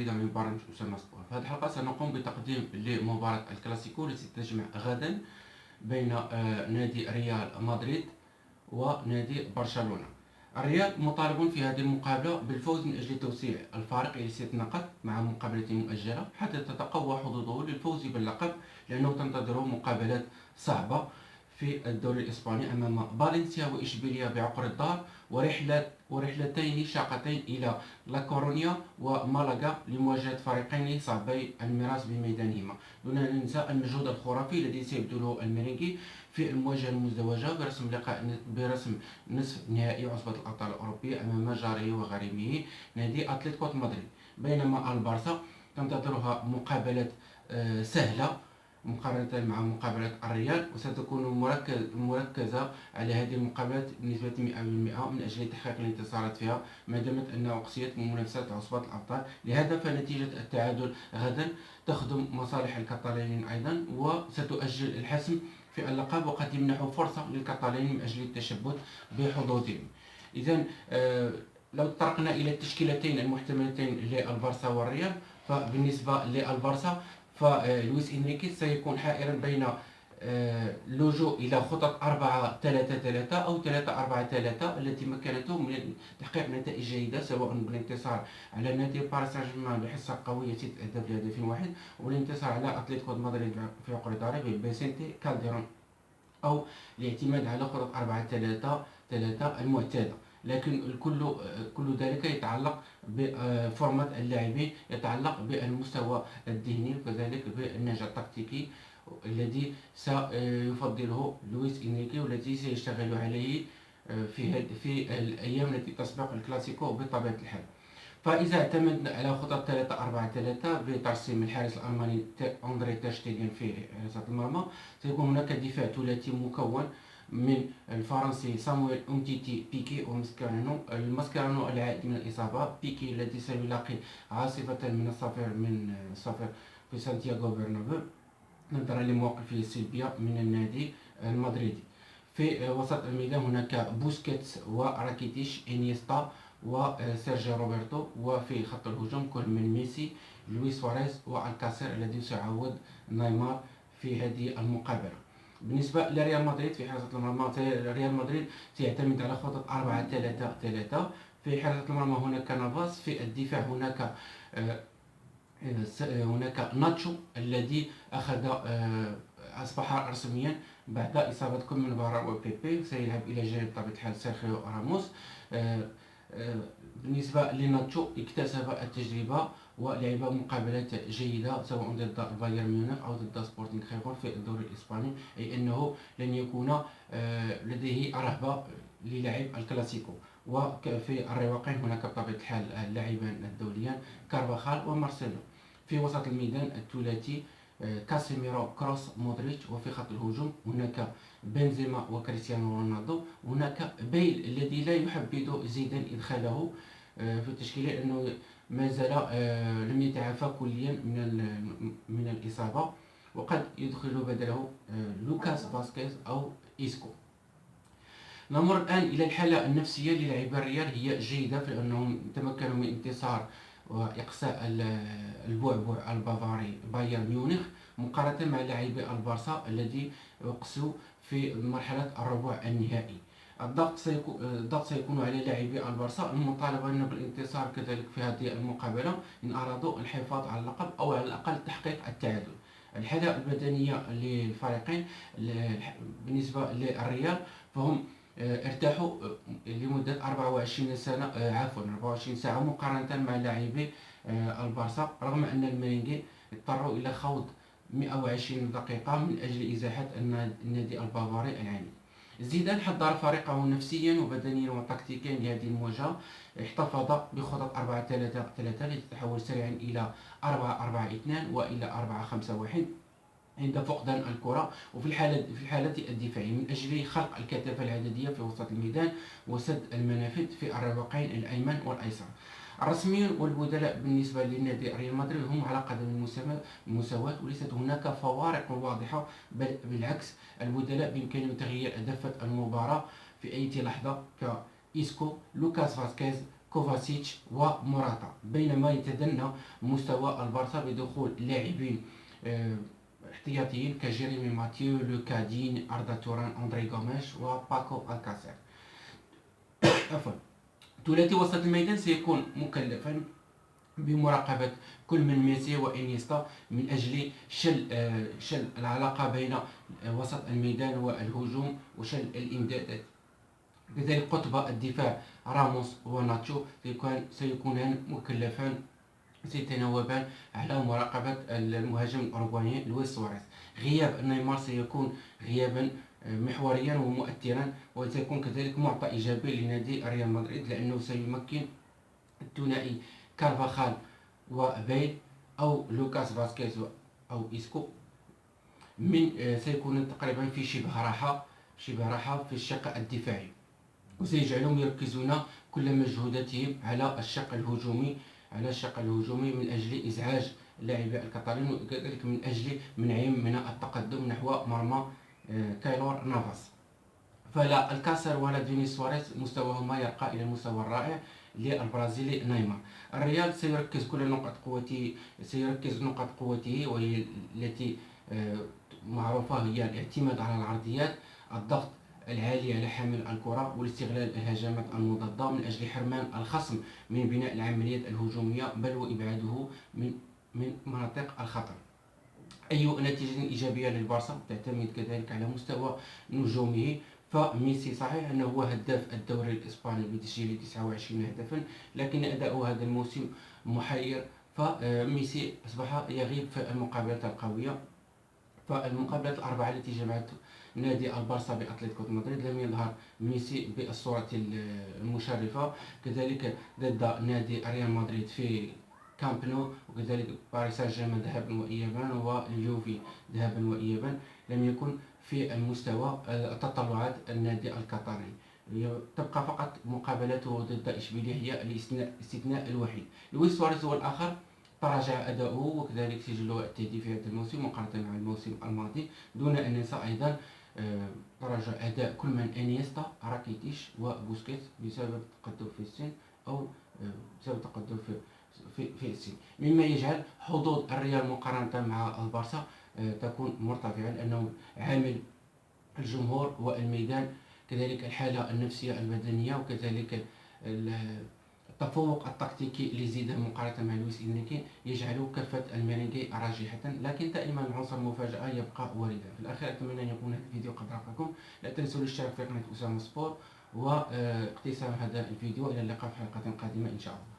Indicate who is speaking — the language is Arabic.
Speaker 1: جديدة من برامج أسامة سبور. في هذه الحلقة سنقوم بتقديم لمباراة الكلاسيكو التي تجمع غدا بين نادي ريال مدريد ونادي برشلونة. الريال مطالب في هذه المقابلة بالفوز من أجل توسيع الفارق إلى 6 نقاط مع مقابلة مؤجلة حتى تتقوى حظوظه للفوز باللقب، لأنه تنتظره مقابلات صعبة في الدوري الإسباني أمام فالنسيا وإشبيلية بعقر الدار، ورحلتين شاقتين إلى لاكورونيا ومالاغا لمواجهة فريقين صعبي المراس بميدانهما، دون أن ننسى المجهود الخرافي الذي سيبذله الميرينغي في المواجهة المزدوجة برسم نصف نهائي عصبة الأبطال الأوروبية أمام جاره وغريمه نادي أتلتيكو مدريد. بينما البارسا تنتظرها مقابلة سهلة مقارنة مع مقابلة الريال، وستكون مركزة على هذه المقابلات بنسبة 100% من أجل تحقيق الانتصارات فيها، ما دامت أنها أقصيت من منافسة عصبة الأبطال. لهذا فنتيجة التعادل غدا تخدم مصالح الكتالونيين أيضا، وستؤجل الحسم في اللقب، وقد يمنح فرصة للكتالونيين من أجل التشبث بحظوظهم. إذن لو تطرقنا إلى التشكيلتين المحتملتين للبارسا والريال، فبالنسبة للبارسا فلويس إنريكي سيكون حائرا بين اللجوء إلى خطط 4-3-3 أو 3-4-3 التي مكنته من تحقيق نتائج جيدة، سواء بالانتصار على نادي باريس سان جيرمان بحصة قوية 6 أهداف لهدف واحد، والانتصار على أتلتيكو مدريد في عقر داره بفيسنتي كالديرون، أو الاعتماد على خطط 4-3-3 المعتادة. لكن كل ذلك يتعلق بفورمات اللاعبين، يتعلق بالمستوى الذهني وكذلك بالنهج التكتيكي الذي سيفضله لويس إنريكي والذي سيشتغل عليه في الأيام التي تسبق الكلاسيكو بطبيعة الحال. فإذا اعتمدنا على خطط 3-4-3 بترسيم الحارس الألماني أندري تير شتيغن في حراسة المرمى، سيكون هناك دفاع ثلاثي مكون من الفرنسي سامويل أومتيتي، بيكي وماسكيرانو. الماسكيرانو العائد من الإصابة، بيكي الذي سيلاقي عاصفة من الصفر في سانتياغو برنابيو نظرا لمواقفه السلبية من النادي المدريدي. في وسط الميدان هناك بوسكيتس وراكيتيش، إنيستا وسيرجيو روبرتو، وفي خط الهجوم كل من ميسي، لويس سواريز والكاسير الذي سيعوض نيمار في هذه المقابلة. بالنسبة لريال مدريد في حراسة المرمى، ريال مدريد سيعتمد على خطة 4-3-3. في حراسة المرمى هناك نافاس، في الدفاع هناك ناتشو الذي أصبح رسميا بعد إصابة كل من فاران وبيبي، سيلعب إلى جانب بطبيعة الحال سيرخيو راموس. بالنسبة لناتشو اكتسب التجربة ولعب مقابلات جيدة سواء ضد بايرن ميونخ أو ضد سبورتينغ خيخون في الدوري الإسباني، أي أنه لن يكون لديه رهبة للعب الكلاسيكو. وفي الرواقين هناك بطبيعة الحال اللاعبان الدوليان كارفاخال ومارسيلو. في وسط الميدان الثلاثي كاسيميرو، كروس، مودريتش. وفي خط الهجوم هناك بنزيما وكريستيانو رونالدو. هناك بيل الذي لا يحبذ زيدان إدخاله في التشكيلة لأنه ما زال لم يتعافى كليا من الإصابة، وقد يدخل بدله لوكاس فاسكيز أو إيسكو. نمر الآن إلى الحالة النفسية للاعبي الريال، هي جيدة في أنهم تمكنوا من انتصار وإقصاء البعبع البافاري بايرن ميونخ، مقارنة مع لاعبي البارسا الذي يقصوا في مرحلة الربع النهائي. الضغط سيكون على لاعبي البارسا المطالبين بالانتصار كذلك في هذه المقابلة إن أرادوا الحفاظ على اللقب أو على الأقل تحقيق التعادل. الحالة البدنية للفريقين بالنسبة للريال فهم ارتاحوا لمدة 24 ساعة مقارنة مع لاعبي البارسا، رغم أن الميرينغي اضطروا إلى خوض 120 دقيقة من أجل إزاحة النادي البافاري العنيف. زيدان حضر فريقه نفسيا وبدنيا وتكتيكيا لهذه المواجهة، احتفظ بخطط 4-3-3 التي تتحول سريعا إلى 4-4-2 وإلى 4-5-1 عند فقدان الكرة، وفي الحالة الدفاعية من أجل خلق الكثافة العددية في وسط الميدان وسد المنافذ في الرواقين الأيمن والأيسر. الرسميون والبدلاء بالنسبة لنادي ريال مدريد هم على قدم المساواة، وليست هناك فوارق واضحة، بل بالعكس البدلاء بإمكانهم تغيير دفة المباراة في أي لحظة كإيسكو، لوكاس فاسكيز، كوفاسيتش وموراتا، بينما يتدنى مستوى البارسا بدخول لاعبين احتياطيين كجيريمي ماتيو، لوكادين، أردا توران، أندري غوميش وباكو الكاسير. عفوا. ثلاثي وسط الميدان سيكون مكلفا بمراقبة كل من ميسي وإنيستا من أجل شل العلاقة بين وسط الميدان والهجوم وشل الإمدادات. كذلك قطب الدفاع راموس وناتشو سيكونان مكلفان، سيتناوبان على مراقبة المهاجم الأوروغواني لويس سواريز. غياب نيمار سيكون غيابا محوريا ومؤثرا، وسيكون كذلك معطى إيجابي لنادي ريال مدريد، لأنه سيمكن الثنائي كارفاخال وبيل أو لوكاس فاسكيز أو إسكو من سيكون تقريبا في شبه راحة في الشق الدفاعي، وسيجعلهم يركزون كل مجهوداتهم على الشق الهجومي من أجل إزعاج اللاعبين الكتالون، وكذلك من أجل منعهم من التقدم نحو مرمى كايلور نافاس. فلا الكاسر ولا دينيس سواريز مستواهما يرقى إلى المستوى الرائع للبرازيلي نيمار. الريال سيركز نقاط قوته، وهي التي معروفة هي الاعتماد على العرضيات، الضغط العالي على حامل الكرة، والاستغلال الهجمات المضادة من أجل حرمان الخصم من بناء العمليات الهجومية بل وإبعاده من مناطق الخطر. أي نتيجة إيجابية للبارسا تعتمد كذلك على مستوى نجومه. فميسي صحيح أنه هو هداف الدوري الإسباني بتسجيل 29 هدفا، لكن أداؤه هذا الموسم محير، فميسي أصبح يغيب في المقابلات القوية. فالمقابلات الأربعة التي جمعت نادي البارسا بأتلتيكو مدريد لم يظهر ميسي بالصورة المشرفة، كذلك ضد نادي ريال مدريد في كامب نو، وكذلك باريس سان جيرمان ذهابا وإيابا واليوفي ذهابا وإيابا، لم يكن في المستوى تطلعات النادي القطري. تبقى فقط مقابلته ضد إشبيلية هي الاستثناء الوحيد. لويس سواريز هو الآخر، تراجع أداؤه وكذلك سجله التهديف في هذا الموسم مقارنة مع الموسم الماضي، دون أن ننسى أيضا تراجع أداء كل من إنيستا، راكيتيش وبوسكيت بسبب تقدم في السن أو بسبب تقدم في السن، مما يجعل حظوظ الريال مقارنة مع البارسا تكون مرتفعة، لأنه عامل الجمهور والميدان، كذلك الحالة النفسية البدنية، وكذلك التفوق التكتيكي لزيدان مقارنة مع لويس إنريكي يجعل كفة الميرينغي راجحة، لكن دائما عنصر المفاجأة يبقى واردا. في الأخير أتمنى أن يكون هذا الفيديو قد رافقكم، لا تنسوا الاشتراك في قناة أسامة سبور واقتسام هذا الفيديو. إلى اللقاء في حلقة قادمة إن شاء الله.